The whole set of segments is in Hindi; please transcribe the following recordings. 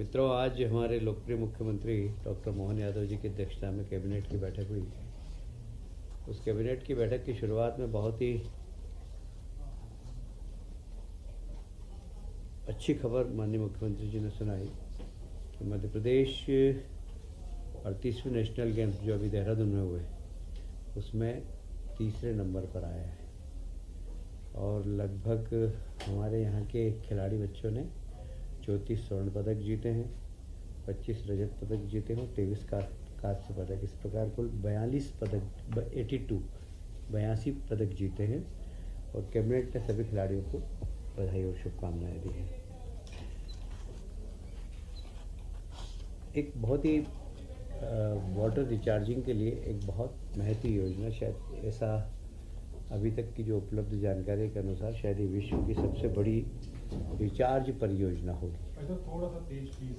मित्रों, आज हमारे लोकप्रिय मुख्यमंत्री डॉक्टर मोहन यादव जी की अध्यक्षता में कैबिनेट की बैठक हुई। उस कैबिनेट की बैठक की शुरुआत में बहुत ही अच्छी खबर माननीय मुख्यमंत्री जी ने सुनाई कि मध्य प्रदेश 38वें नेशनल गेम्स जो अभी देहरादून में हुए उसमें तीसरे नंबर पर आया है और लगभग हमारे यहाँ के खिलाड़ी बच्चों ने 34 स्वर्ण पदक जीते हैं, 25 रजत पदक जीते हैं, 23 कांस्य पदक। इस प्रकार कुल 42 पदक 82 पदक जीते हैं और कैबिनेट ने सभी खिलाड़ियों को बधाई और शुभकामनाएं दी हैं। एक बहुत ही वाटर रिचार्जिंग के लिए एक बहुत महत्वपूर्ण योजना, शायद ऐसा अभी तक की जो उपलब्ध जानकारी के अनुसार शायद ये विश्व की सबसे बड़ी रिचार्ज परियोजना होगी। थोड़ा सा तेज प्लीज।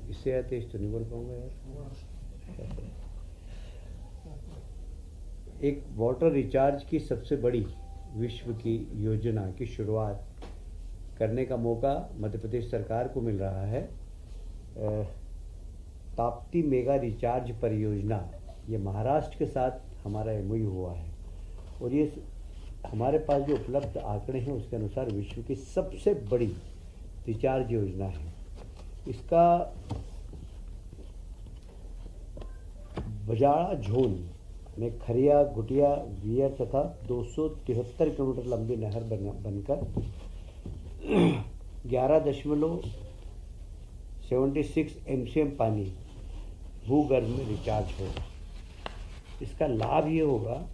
इससे या तेज तो नहीं बोल पाऊंगा यार। एक वाटर रिचार्ज की सबसे बड़ी विश्व की योजना की शुरुआत करने का मौका मध्य प्रदेश सरकार को मिल रहा है। ताप्ती मेगा रिचार्ज परियोजना, ये महाराष्ट्र के साथ हमारा एमओयू हुआ है और ये हमारे पास जो उपलब्ध आंकड़े हैं उसके अनुसार विश्व की सबसे बड़ी रिचार्ज योजना है। इसका बजाड़ा झोन में खरिया, गुटिया, वियर तथा 273 किलोमीटर लंबी नहर बनकर 11.76 MCM पानी भूगर्भ में रिचार्ज होगा। इसका लाभ ये होगा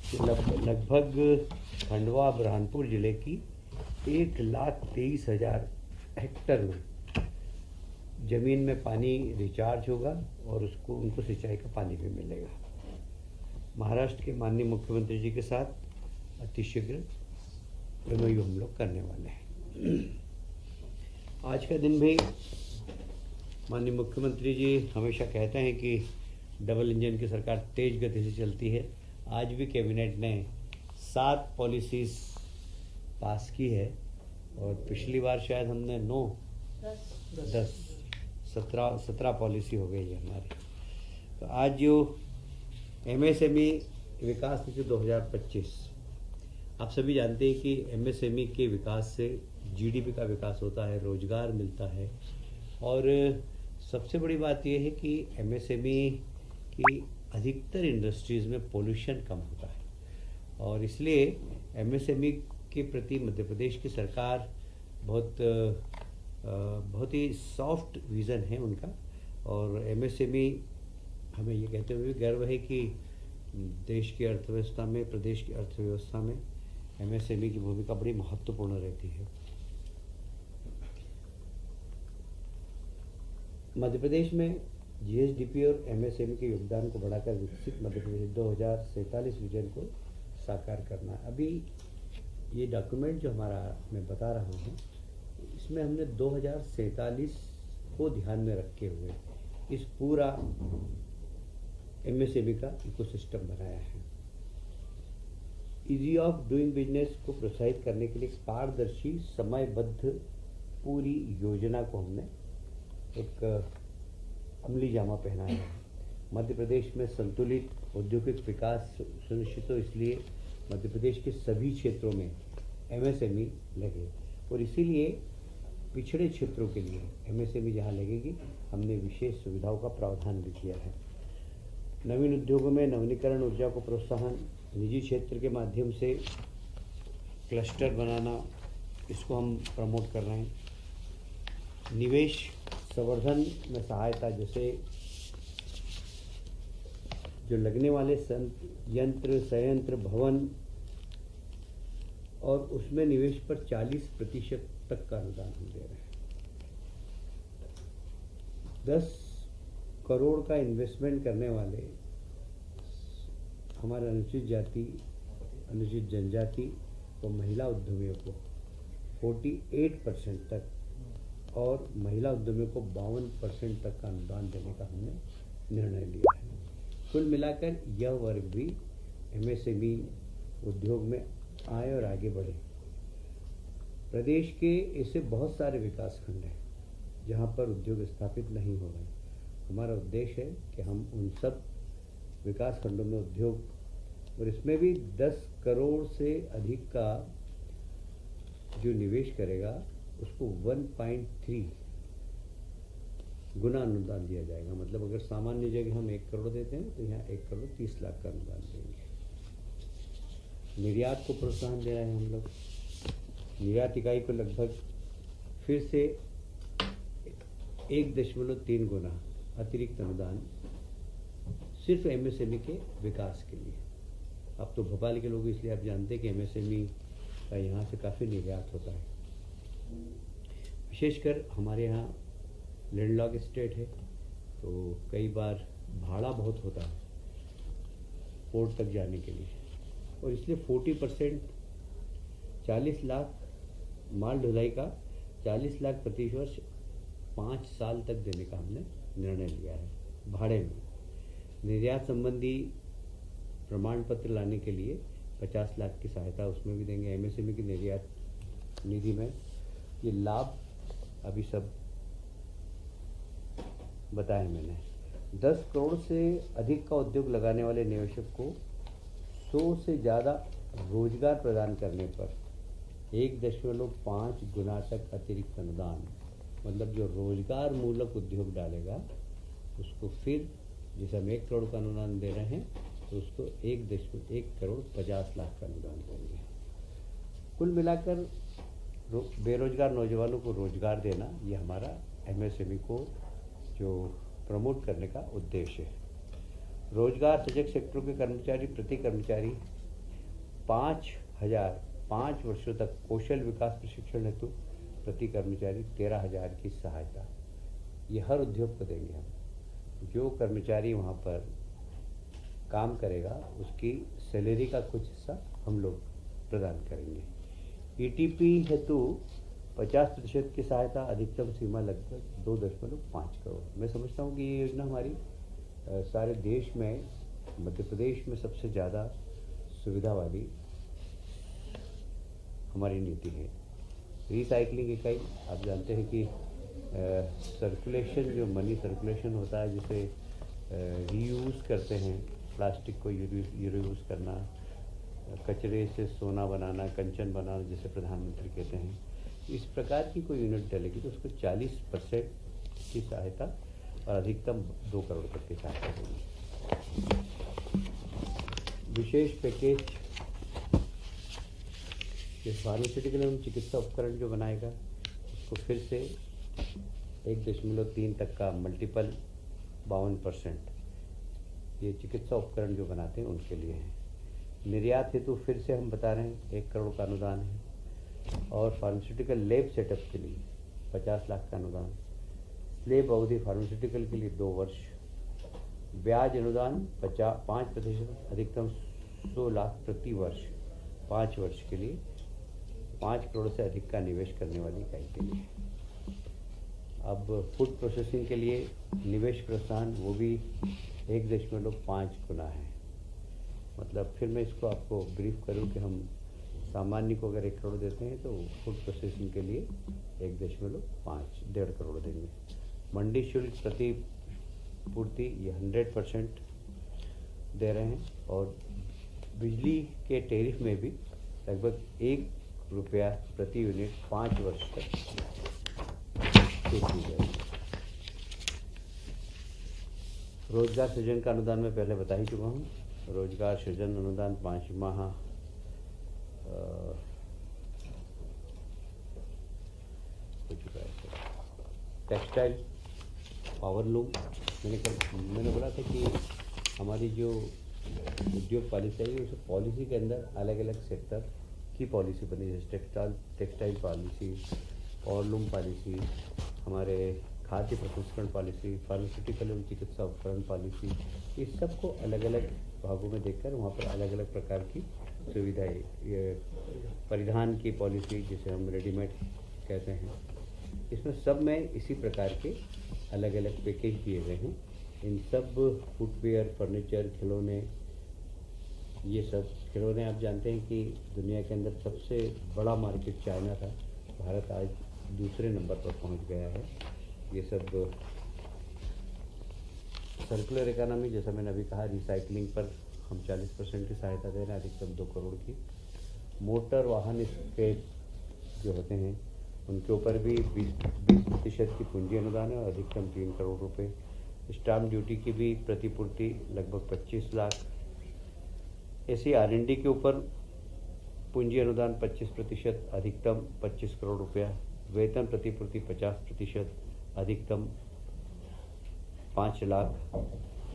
कि लगभग खंडवा बुरहानपुर जिले की 1,23,000 हेक्टेयर में ज़मीन में पानी रिचार्ज होगा और उनको सिंचाई का पानी भी मिलेगा। महाराष्ट्र के माननीय मुख्यमंत्री जी के साथ अतिशीघ्र एमओयू हम लोग करने वाले हैं। आज का दिन भी माननीय मुख्यमंत्री जी हमेशा कहते हैं कि डबल इंजन की सरकार तेज गति से चलती है। आज भी कैबिनेट ने 7 पॉलिसीज़ पास की है और पिछली बार शायद हमने 17 पॉलिसी हो गई है हमारी। तो आज जो MSME विकास नीति 2025, आप सभी जानते हैं कि MSME के विकास से GDP का विकास होता है, रोजगार मिलता है और सबसे बड़ी बात यह है कि MSME की अधिकतर इंडस्ट्रीज़ में पोल्यूशन कम होता है और इसलिए MSME के प्रति मध्य प्रदेश की सरकार बहुत ही सॉफ्ट विज़न है उनका। और MSME हमें ये कहते हुए गर्व है कि देश की अर्थव्यवस्था में, प्रदेश की अर्थव्यवस्था में MSME की भूमिका बड़ी महत्वपूर्ण रहती है। मध्य प्रदेश में GSDP और MSME के योगदान को बढ़ाकर विकसित मध्य प्रदेश 2047 विजन को साकार करना। अभी ये डॉक्यूमेंट जो हमारा मैं बता रहा हूँ, इसमें हमने 2047 को ध्यान में रखे हुए इस पूरा MSME का इकोसिस्टम बनाया है। ईजी ऑफ डूइंग बिजनेस को प्रोत्साहित करने के लिए पारदर्शी समयबद्ध पूरी योजना को हमने एक अमली जामा पहनाया है। मध्य प्रदेश में संतुलित औद्योगिक विकास सुनिश्चित हो, इसलिए मध्य प्रदेश के सभी क्षेत्रों में MSME लगे और इसीलिए पिछड़े क्षेत्रों के लिए MSME जहाँ लगेगी हमने विशेष सुविधाओं का प्रावधान भी किया है। नवीन उद्योगों में नवीनीकरण ऊर्जा को प्रोत्साहन, निजी क्षेत्र के माध्यम से क्लस्टर बनाना, इसको हम प्रमोट कर रहे हैं। निवेश संवर्धन में सहायता, जैसे जो लगने वाले यंत्र, संयंत्र, भवन और उसमें निवेश पर 40% तक का अनुदान हम दे रहे हैं। 10 करोड़ का इन्वेस्टमेंट करने वाले हमारे अनुसूचित जाति, अनुसूचित जनजाति और महिला उद्यमियों को 48% तक और महिला उद्यमियों को 52% तक का अनुदान देने का हमने निर्णय लिया है। कुल मिलाकर यह वर्ग भी MSME उद्योग में आए और आगे बढ़े। प्रदेश के ऐसे बहुत सारे विकास खंड हैं जहाँ पर उद्योग स्थापित नहीं हो रहे। हमारा उद्देश्य है कि हम उन सब विकास खंडों में उद्योग, और इसमें भी 10 करोड़ से अधिक का जो निवेश करेगा उसको 1.3 गुना अनुदान दिया जाएगा। मतलब अगर सामान्य जगह हम 1 करोड़ देते हैं तो यहाँ 1 करोड़ 30 लाख का अनुदान देंगे। निर्यात को प्रोत्साहन दे रहे हैं हम लोग। निर्यात इकाई को लगभग फिर से 1.3 गुना अतिरिक्त अनुदान सिर्फ एमएसएमई के विकास के लिए। अब तो भोपाल के लोग इसलिए आप जानते हैं कि एमएसएमई का यहाँ से काफ़ी निर्यात होता है। विशेषकर हमारे यहाँ लैंडलॉक स्टेट है तो कई बार भाड़ा बहुत होता है पोर्ट तक जाने के लिए, और इसलिए 40% 40 लाख माल ढुलाई का 40 लाख प्रति वर्ष 5 साल तक देने का हमने निर्णय लिया है भाड़े में। निर्यात संबंधी प्रमाण पत्र लाने के लिए 50 लाख की सहायता उसमें भी देंगे। एमएसएमई की निर्यात निधि में ये लाभ अभी सब बताया मैंने। 10 करोड़ से अधिक का उद्योग लगाने वाले निवेशक को 100 से ज़्यादा रोजगार प्रदान करने पर 1.5 गुना तक अतिरिक्त अनुदान, मतलब जो रोजगार मूलक उद्योग डालेगा उसको फिर जैसे हम 1 करोड़ का अनुदान दे रहे हैं तो उसको 1 करोड़ 50 लाख का अनुदान देंगे। कुल मिलाकर बेरोजगार नौजवानों को रोजगार देना ये हमारा एमएसएमई को जो प्रमोट करने का उद्देश्य है। रोजगार सजग सेक्टरों के कर्मचारी प्रति कर्मचारी 5 वर्षों तक कौशल विकास प्रशिक्षण हेतु प्रति कर्मचारी 13,000 की सहायता ये हर उद्योग को देंगे हम। जो कर्मचारी वहाँ पर काम करेगा उसकी सैलरी का कुछ हिस्सा हम लोग प्रदान करेंगे। ईटीपी हेतु 50% की सहायता, अधिकतम सीमा लगभग 2.5 करोड़। मैं समझता हूँ कि ये योजना हमारी सारे देश में, मध्य प्रदेश में सबसे ज़्यादा सुविधा वाली हमारी नीति है। रिसाइकलिंग इकाई, आप जानते हैं कि सर्कुलेशन, जो मनी सर्कुलेशन होता है जिसे रीयूज़ करते हैं, प्लास्टिक को रीयूज़ करना, कचरे से सोना बनाना, कंचन बनाना जिसे प्रधानमंत्री कहते हैं, इस प्रकार की कोई यूनिट डलेगी तो उसको 40% की सहायता और अधिकतम 2 करोड़ तक की सहायता देगी। विशेष पैकेज ये फार्मास्यूटिकल एवं चिकित्सा उपकरण जो बनाएगा उसको फिर से 1.3 तक का मल्टीपल 52%, ये चिकित्सा उपकरण जो बनाते हैं उनके लिए है। निर्यात हेतु फिर से हम बता रहे हैं 1 करोड़ का अनुदान है, और फार्मास्यूटिकल लैब सेटअप के लिए 50 लाख का अनुदान, स्लेब अवधि फार्मास्यूटिकल के लिए 2 वर्ष, ब्याज अनुदान 5%, अधिकतम 100 लाख प्रति वर्ष 5 वर्ष के लिए, 5 करोड़ से अधिक का निवेश करने वाली इकाई के लिए। अब फूड प्रोसेसिंग के लिए निवेश प्रोत्साहन वो भी 1.5 गुना है। मतलब फिर मैं इसको आपको ब्रीफ करूं कि हम सामान्य को अगर 1 करोड़ देते हैं तो फूड प्रोसेसिंग के लिए 1.5 करोड़ देंगे। मंडी शुल्क प्रति पूर्ति ये 100% दे रहे हैं, और बिजली के टैरिफ में भी लगभग 1 रुपया प्रति यूनिट 5 वर्ष तक छूट दी जाएगी। रोजगार सृजन का अनुदान मैं पहले बता ही चुका हूँ। रोजगार सृजन अनुदान 5 माह हो चुका है। टेक्सटाइल पावरलूम, मैंने बोला था कि हमारी जो उद्योग पॉलिसी है उस पॉलिसी के अंदर अलग अलग सेक्टर की पॉलिसी बनी है, जैसे टेक्सटाइल पॉलिसी, पावरलूम पॉलिसी, हमारे खाद्य प्रसंस्करण पॉलिसी, फार्मास्यूटिकल एवं चिकित्सा उपकरण पॉलिसी, इस सब को अलग अलग भागों में देखकर वहाँ पर अलग अलग प्रकार की सुविधाएं, ये परिधान की पॉलिसी जिसे हम रेडीमेड कहते हैं, इसमें सब में इसी प्रकार के अलग अलग पैकेज दिए गए हैं। इन सब फुटवेयर, फर्नीचर, खिलौने, ये सब खिलौने आप जानते हैं कि दुनिया के अंदर सबसे बड़ा मार्केट चाइना था, भारत आज दूसरे नंबर पर पहुंच गया है। ये सब सर्कुलर इकोनॉमी, जैसा मैंने अभी कहा, रिसाइकलिंग पर हम 40% की सहायता दे रहे हैं, अधिकतम 2 करोड़ की। मोटर वाहन स्क्रैप जो होते हैं उनके ऊपर भी 20% की पूंजी अनुदान है और अधिकतम 3 करोड़ रुपए। स्टाम्प ड्यूटी की भी प्रतिपूर्ति लगभग 25 लाख। ऐसी R&D के ऊपर पूंजी अनुदान 25%, अधिकतम 25 करोड़ रुपया। वेतन प्रतिपूर्ति 50%, अधिकतम 5 लाख।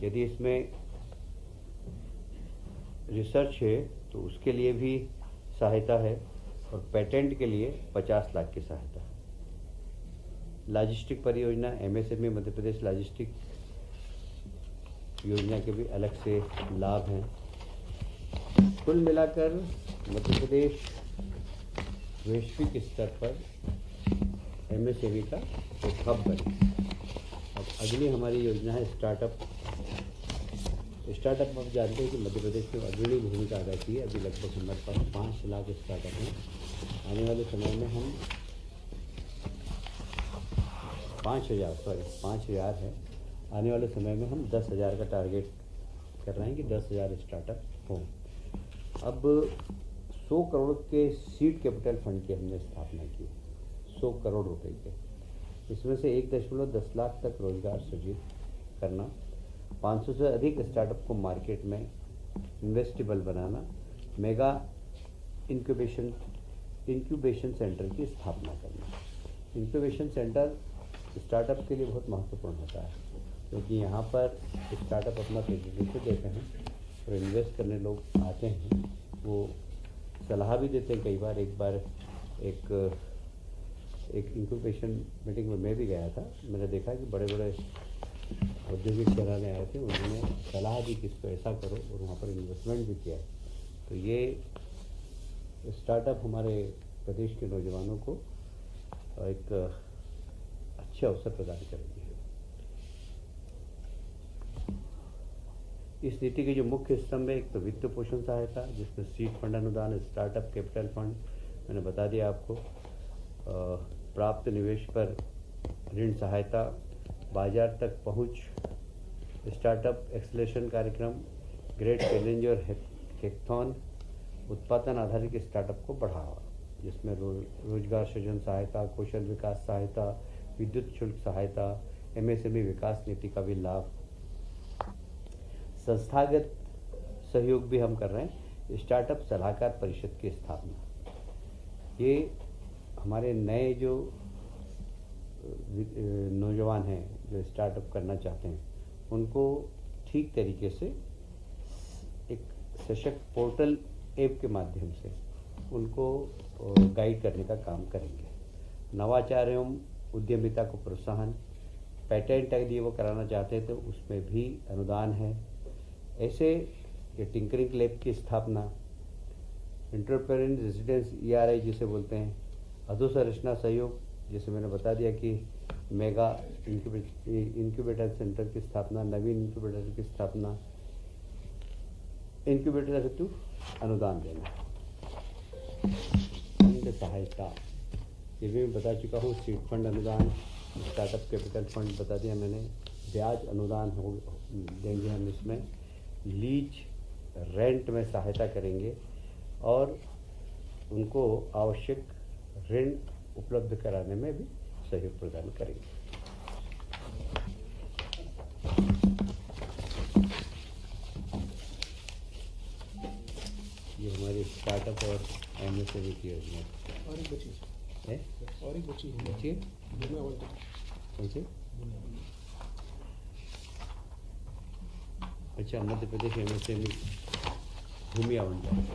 यदि इसमें रिसर्च है तो उसके लिए भी सहायता है और पेटेंट के लिए 50 लाख की सहायता है। लॉजिस्टिक परियोजना, MSME मध्य प्रदेश लॉजिस्टिक योजना के भी अलग से लाभ हैं। कुल मिलाकर मध्य प्रदेश वैश्विक स्तर पर MSME का एक हब बने। अब अगली हमारी योजना है स्टार्टअप। स्टार्टअप में आप जानते हैं कि मध्य प्रदेश में अग्रणी भूमिका अदा की है। अभी लगभग हमारे पास 5 लाख स्टार्टअप हैं। आने वाले समय में हम 5,000 है। आने वाले समय में हम 10,000 का टारगेट कर रहे हैं कि 10,000 स्टार्टअप हों। अब 100 करोड़ के सीड कैपिटल फंड की हमने स्थापना की, 100 करोड़ रुपए के। इसमें से 1.10 लाख तक रोजगार सृजित करना, 500 से अधिक स्टार्टअप को मार्केट में इन्वेस्टेबल बनाना, मेगा इंक्यूबेशन सेंटर की स्थापना करना। इंक्यूबेशन सेंटर स्टार्टअप के लिए बहुत महत्वपूर्ण होता है, क्योंकि यहाँ पर स्टार्टअप अपना प्रेजेंटेशन देते हैं और इन्वेस्ट करने लोग आते हैं। वो सलाह भी देते हैं। कई बार एक इंक्यूबेशन मीटिंग में मैं भी गया था। मैंने देखा कि बड़े बड़े औद्योगिक घराने आए थे, उन्होंने सलाह दी कि इसको ऐसा करो और वहाँ पर इन्वेस्टमेंट भी किया। तो ये स्टार्टअप हमारे प्रदेश के नौजवानों को एक अच्छे अवसर प्रदान करेंगे। इस नीति के जो मुख्य स्तंभ है, एक तो वित्त पोषण सहायता, जिसमें सीड फंड अनुदान, स्टार्टअप कैपिटल फंड मैंने बता दिया आपको, प्राप्त निवेश पर ऋण सहायता, बाजार तक पहुंच, स्टार्टअप एक्सेलरेशन कार्यक्रम, ग्रेट चैलेंज और हैकाथॉन, उत्पादन आधारित स्टार्टअप को बढ़ावा, जिसमें रोजगार सृजन सहायता, कौशल विकास सहायता, विद्युत शुल्क सहायता, MSME विकास नीति का भी लाभ। संस्थागत सहयोग भी हम कर रहे हैं। स्टार्टअप सलाहकार परिषद की स्थापना, ये हमारे नए जो नौजवान हैं जो स्टार्टअप करना चाहते हैं, उनको ठीक तरीके से एक सशक्त पोर्टल ऐप के माध्यम से उनको गाइड करने का काम करेंगे। नवाचार एवं उद्यमिता को प्रोत्साहन, पेटेंट यदि वो कराना चाहते हैं तो उसमें भी अनुदान है। ऐसे ये टिंकरिंग लैब की स्थापना, एंटरप्रेन्योर रेजिडेंस ERI जिसे बोलते हैं, अधोसंरचना सहयोग, जैसे मैंने बता दिया कि मेगा इंक्यूबेटर सेंटर की स्थापना, नवीन इंक्यूबेटर की स्थापना, इंक्यूबेटर हेतु अनुदान देना, फंड सहायता, ये भी मैं बता चुका हूँ। सीड फंड अनुदान, स्टार्टअप कैपिटल फंड बता दिया मैंने, ब्याज अनुदान हो देंगे हम इसमें, लीज रेंट में सहायता करेंगे और उनको आवश्यक ऋण उपलब्ध कराने में भी सहयोग प्रदान करेंगे। ये हमारी स्टार्टअप और MSME की योजना और एक बची है। और एक बची बचिए कौन सी? अच्छा, मध्य प्रदेश MSME भूमि आवंटन।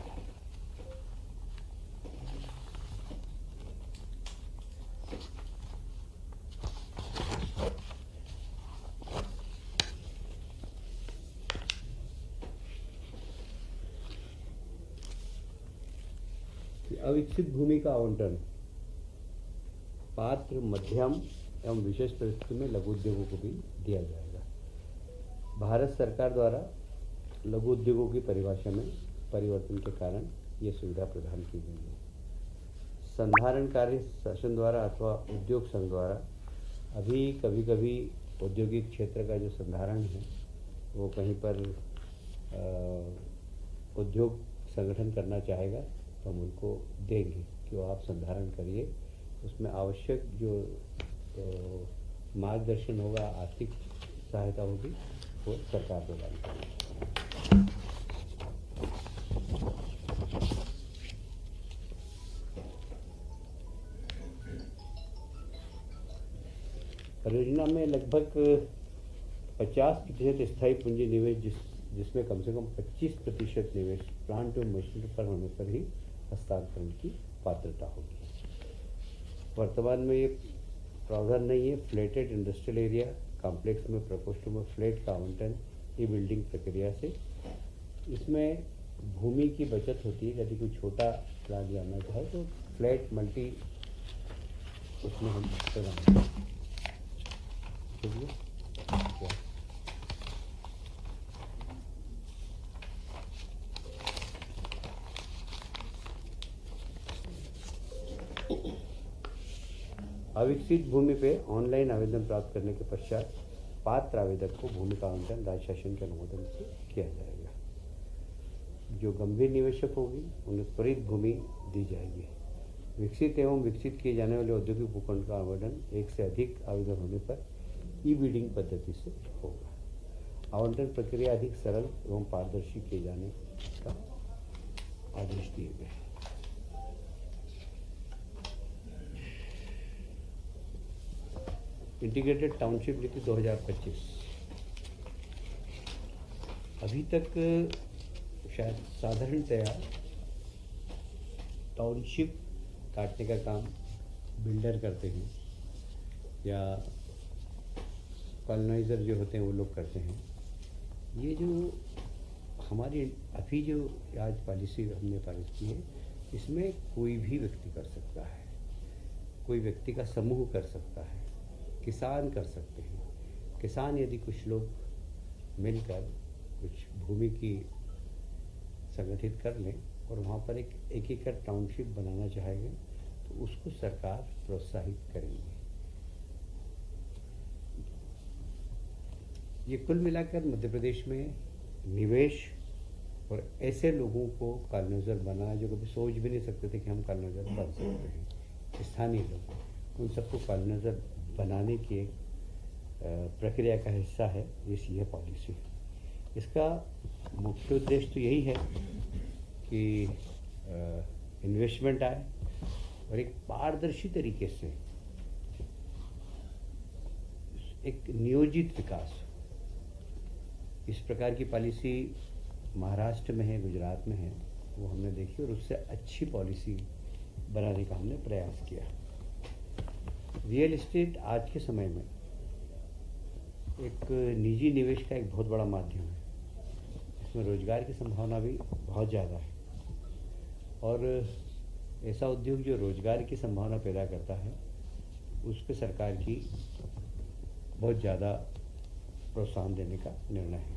अविकसित भूमि का आवंटन पात्र, मध्यम एवं विशेष परिस्थिति में लघु उद्योगों को भी दिया जाएगा। भारत सरकार द्वारा लघु उद्योगों की परिभाषा में परिवर्तन के कारण ये सुविधा प्रदान की गई है। संधारण कार्य शासन द्वारा अथवा उद्योग संघ द्वारा अभी कभी कभी औद्योगिक क्षेत्र का जो संधारण है वो कहीं पर उद्योग संगठन करना चाहेगा तो हम उनको देंगे कि वो आप संधारण करिए। उसमें आवश्यक जो मार्गदर्शन होगा, आर्थिक सहायता होगी, वो सरकार प्रदान करेगी। परियोजना में लगभग 50% स्थायी पूंजी निवेश जिसमें कम से कम 25% निवेश प्लांट और मशीनरी पर होने पर ही हस्तांतरण की पात्रता होगी। वर्तमान में ये प्रावधान नहीं है। फ्लैटेड इंडस्ट्रियल एरिया कॉम्प्लेक्स में प्रकोष्ठों में फ्लैट का आवंटन ई बिल्डिंग प्रक्रिया से इसमें भूमि की बचत होती है। यदि कोई छोटा प्लांट जाना चाहे तो फ्लैट मल्टी उसमें हम प्रदान अविकसित भूमि पे ऑनलाइन आवेदन प्राप्त करने के पश्चात पात्र आवेदक को भूमि का आवंटन राज्य शासन के अनुमोदन से किया जाएगा। जो गंभीर निवेशक होगी उन्हें त्वरित भूमि दी जाएगी। विकसित एवं विकसित किए जाने वाले औद्योगिक भूखंड का आवंटन एक से अधिक आवेदन होने पर ई बिडिंग पद्धति से होगा। आवंटन प्रक्रिया अधिक सरल एवं पारदर्शी किए जाने का आदेश दिए गए। इंटीग्रेटेड टाउनशिप नीति 2025 अभी तक शायद साधारणतया टाउनशिप काटने का काम बिल्डर करते हैं या कॉलोनाइज़र जो होते हैं वो लोग करते हैं। ये जो हमारी अभी जो आज पॉलिसी हमने पारित की है, इसमें कोई भी व्यक्ति कर सकता है, कोई व्यक्ति का समूह कर सकता है, किसान कर सकते हैं। किसान यदि कुछ लोग मिलकर कुछ भूमि की संगठित कर लें और वहाँ पर एक एकड़ टाउनशिप बनाना चाहेंगे तो उसको सरकार प्रोत्साहित करेंगे। ये कुल मिलाकर मध्य प्रदेश में निवेश और ऐसे लोगों को कॉलोनाइज़र बनाना जो कभी सोच भी नहीं सकते थे कि हम कॉलोनाइज़र बन सकते हैं। स्थानीय लोग उन सबको कॉलोनाइज़र बनाने की एक प्रक्रिया का हिस्सा है यह पॉलिसी। इसका मुख्य उद्देश्य तो यही है कि इन्वेस्टमेंट आए और एक पारदर्शी तरीके से एक नियोजित विकास। इस प्रकार की पॉलिसी महाराष्ट्र में है, गुजरात में है, वो हमने देखी और उससे अच्छी पॉलिसी बनाने का हमने प्रयास किया। रियल एस्टेट आज के समय में एक निजी निवेश का एक बहुत बड़ा माध्यम है। इसमें रोजगार की संभावना भी बहुत ज़्यादा है और ऐसा उद्योग जो रोजगार की संभावना पैदा करता है उस पर सरकार की बहुत ज़्यादा प्रोत्साहन देने का निर्णय है।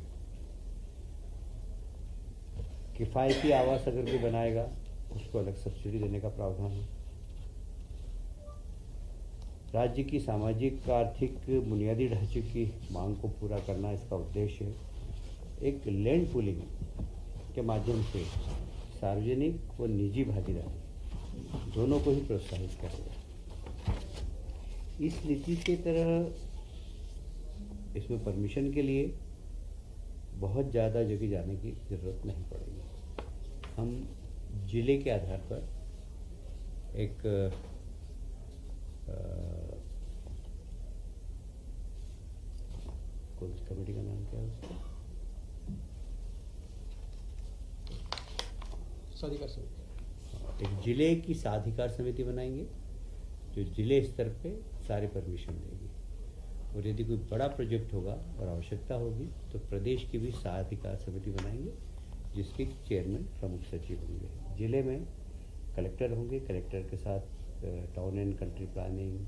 किफ़ायती आवास अगर कोई बनाएगा उसको अलग सब्सिडी देने का प्रावधान है। राज्य की सामाजिक आर्थिक बुनियादी ढांचे की मांग को पूरा करना इसका उद्देश्य है। एक लैंड पूलिंग के माध्यम से सार्वजनिक व निजी भागीदारी दोनों को ही प्रोत्साहित करेगा। इस नीति के तरह इसमें परमिशन के लिए बहुत ज़्यादा जगह जाने की ज़रूरत नहीं पड़ेगी। हम जिले के आधार पर एक कौन सी कमेटी का नाम क्या है उसका? साधिकार समिति। एक जिले की साधिकार समिति बनाएंगे जो जिले स्तर पे सारे परमिशन देगी और यदि कोई बड़ा प्रोजेक्ट होगा और आवश्यकता होगी तो प्रदेश की भी साधिकार समिति बनाएंगे जिसके चेयरमैन प्रमुख सचिव होंगे। जिले में कलेक्टर होंगे, कलेक्टर के साथ town and country planning,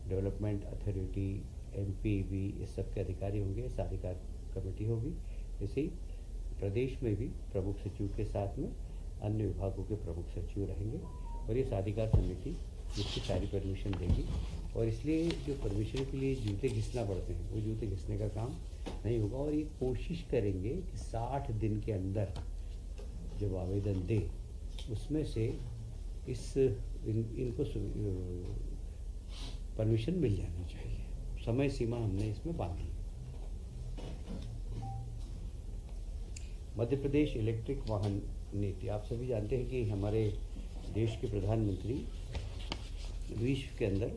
development authority, MPV, इस सब के अधिकारी होंगे, साधिकार कमेटी होगी। इसी प्रदेश में भी प्रमुख सचिव के साथ में अन्य विभागों के प्रमुख सचिव रहेंगे और ये साधिकार समिति जिसकी सारी परमिशन देगी। और इसलिए जो परमिशन के लिए जूते घिसना पड़ते हैं, वो जूते घिसने का काम नहीं होगा। और ये कोशिश करेंगे कि 60 दिन के अंदर जब आवेदन दे, उसमें से इनको परमिशन मिल जाना चाहिए। समय सीमा हमने इसमें बांधी। मध्य प्रदेश इलेक्ट्रिक वाहन नीति, आप सभी जानते हैं कि हमारे देश के प्रधानमंत्री विश्व के अंदर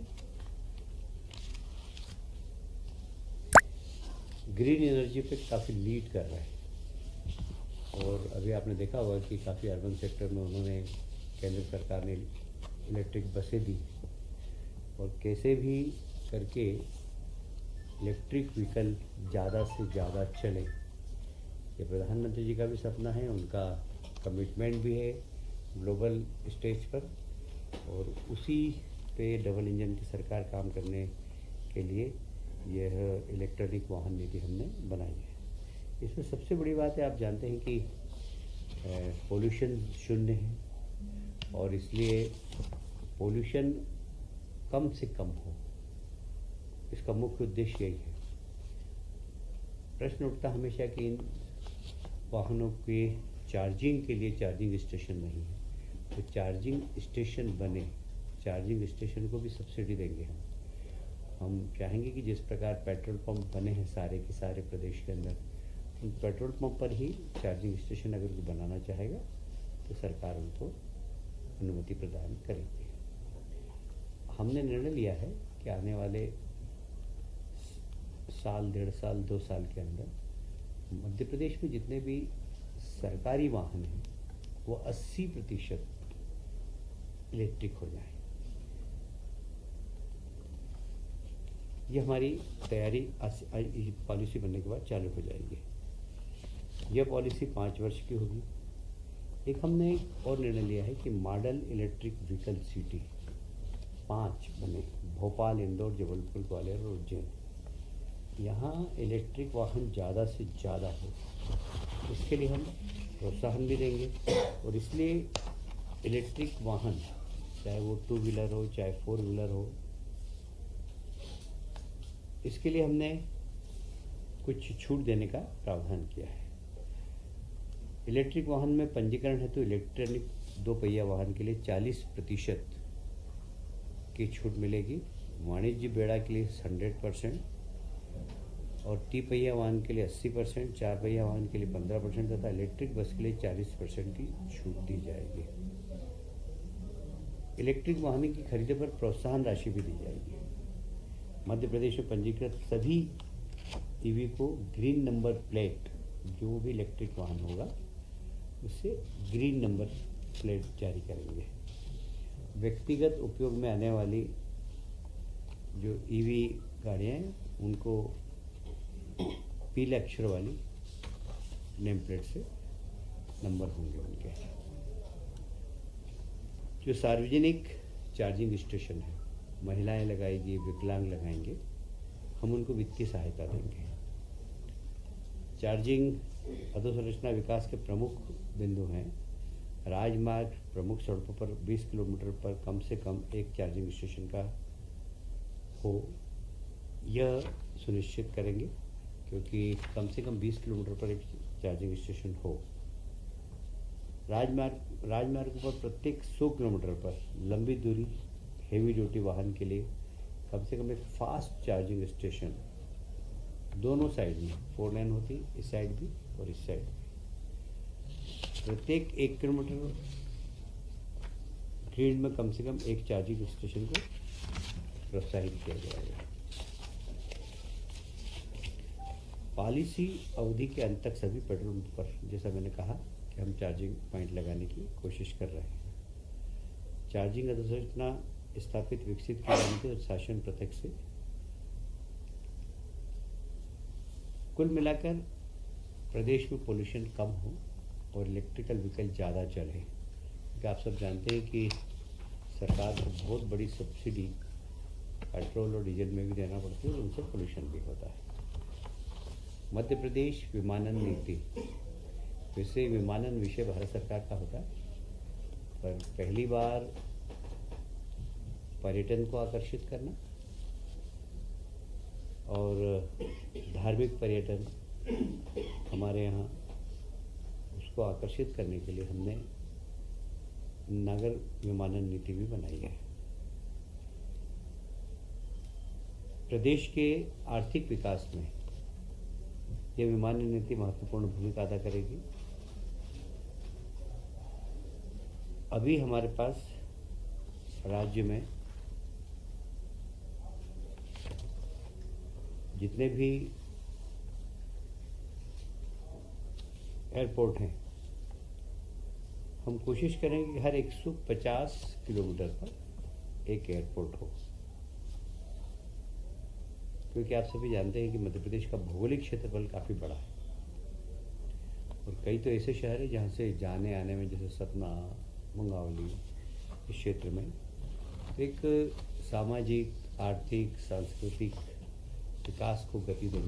ग्रीन एनर्जी पे काफ़ी लीड कर रहे हैं। और अभी आपने देखा होगा कि काफ़ी अर्बन सेक्टर में उन्होंने, केंद्र सरकार ने इलेक्ट्रिक बसें दी। और कैसे भी करके इलेक्ट्रिक व्हीकल ज़्यादा से ज़्यादा चले, ये प्रधानमंत्री जी का भी सपना है, उनका कमिटमेंट भी है ग्लोबल स्टेज पर। और उसी पे डबल इंजन की सरकार काम करने के लिए यह इलेक्ट्रॉनिक वाहन नीति हमने बनाई है। इसमें सबसे बड़ी बात है, आप जानते हैं कि पोल्यूशन शून्य है, और इसलिए पोल्यूशन कम से कम हो, इसका मुख्य उद्देश्य यही है। प्रश्न उठता हमेशा कि इन वाहनों के चार्जिंग के लिए चार्जिंग स्टेशन नहीं है, तो चार्जिंग स्टेशन बने, चार्जिंग स्टेशन को भी सब्सिडी देंगे हम चाहेंगे कि जिस प्रकार पेट्रोल पंप बने हैं सारे के सारे प्रदेश के अंदर, उन पेट्रोल पंप पर ही चार्जिंग स्टेशन अगर कोई बनाना चाहेगा तो सरकार उनको अनुमति प्रदान करेगी। हमने निर्णय लिया है कि आने वाले साल, 1.5 साल, 2 साल के अंदर मध्य प्रदेश में जितने भी सरकारी वाहन हैं वो 80% इलेक्ट्रिक हो जाए। ये हमारी तैयारी पॉलिसी बनने के बाद चालू हो जाएगी। यह पॉलिसी 5 वर्ष की होगी। एक हमने एक और निर्णय लिया है कि मॉडल इलेक्ट्रिक व्हीकल सिटी 5 बने, भोपाल, इंदौर, जबलपुर, ग्वालियर और उज्जैन। यहाँ इलेक्ट्रिक वाहन ज़्यादा से ज़्यादा हो, इसके लिए हम प्रोत्साहन भी देंगे। और इसलिए इलेक्ट्रिक वाहन, चाहे वो 2 व्हीलर हो, चाहे 4 व्हीलर हो, इसके लिए हमने कुछ छूट देने का प्रावधान किया है। इलेक्ट्रिक वाहन में पंजीकरण है तो इलेक्ट्रॉनिक 2 पहिया वाहन के लिए 40% की छूट मिलेगी, वाणिज्य बेड़ा के लिए 100% और 3 पहिया वाहन के लिए 80%, 4 पहिया वाहन के लिए 15% तथा इलेक्ट्रिक बस के लिए 40% की छूट दी जाएगी। इलेक्ट्रिक वाहन की खरीदे पर प्रोत्साहन राशि भी दी जाएगी। मध्य प्रदेश में पंजीकृत सभी ईवी को ग्रीन नंबर प्लेट, जो भी इलेक्ट्रिक वाहन होगा उससे ग्रीन नंबर प्लेट जारी करेंगे। व्यक्तिगत उपयोग में आने वाली जो ईवी गाड़ियाँ हैं उनको पीले अक्षर वाली नेम प्लेट से नंबर होंगे उनके। जो सार्वजनिक चार्जिंग स्टेशन है, महिलाएं लगाएगी, विकलांग लगाएंगे, हम उनको वित्तीय सहायता देंगे। चार्जिंग अधोसंरचना विकास के प्रमुख बिंदु हैं। राजमार्ग, प्रमुख सड़कों पर 20 किलोमीटर पर कम से कम एक चार्जिंग स्टेशन का हो, यह सुनिश्चित करेंगे, क्योंकि कम से कम 20 किलोमीटर पर एक चार्जिंग स्टेशन हो। राजमार्ग पर प्रत्येक 100 किलोमीटर पर लंबी दूरी हेवी ड्यूटी वाहन के लिए कम से कम एक फास्ट चार्जिंग स्टेशन दोनों साइड में, 4 लेन होती, इस साइड भी और इस साइड भी। प्रत्येक 1 किलोमीटर ग्रिड में कम से कम एक चार्जिंग स्टेशन को प्रोत्साहित किया जाएगा। पॉलिसी अवधि के अंत तक सभी पेट्रोल पंप पर, जैसा मैंने कहा कि हम चार्जिंग पॉइंट लगाने की कोशिश कर रहे हैं। चार्जिंग अधोसंरचना स्थापित विकसित की जाएगी और शासन प्रत्यक्ष से। कुल मिलाकर प्रदेश में पोल्यूशन कम हो और इलेक्ट्रिकल व्हीकल ज़्यादा चले, क्योंकि आप सब जानते हैं कि सरकार को बहुत बड़ी सब्सिडी पेट्रोल और डीजल में भी देना पड़ती है और उनसे पोल्यूशन भी होता है। मध्य प्रदेश विमानन नीति, वैसे विमानन विषय भारत सरकार का होता है, पर पहली बार पर्यटन को आकर्षित करना और धार्मिक पर्यटन हमारे यहाँ उसको आकर्षित करने के लिए हमने नागर विमानन नीति भी बनाई है। प्रदेश के आर्थिक विकास में यह विमानन नीति महत्वपूर्ण भूमिका अदा करेगी। अभी हमारे पास राज्य में जितने भी एयरपोर्ट हैं, हम कोशिश करेंगे कि हर 150 किलोमीटर पर एक एयरपोर्ट हो, क्योंकि आप सभी जानते हैं कि मध्य प्रदेश का भौगोलिक क्षेत्रफल काफ़ी बड़ा है और कई तो ऐसे शहर हैं जहाँ से जाने आने में, जैसे सतना, मंगावली, इस क्षेत्र में एक सामाजिक, आर्थिक, सांस्कृतिक विकास को गति देने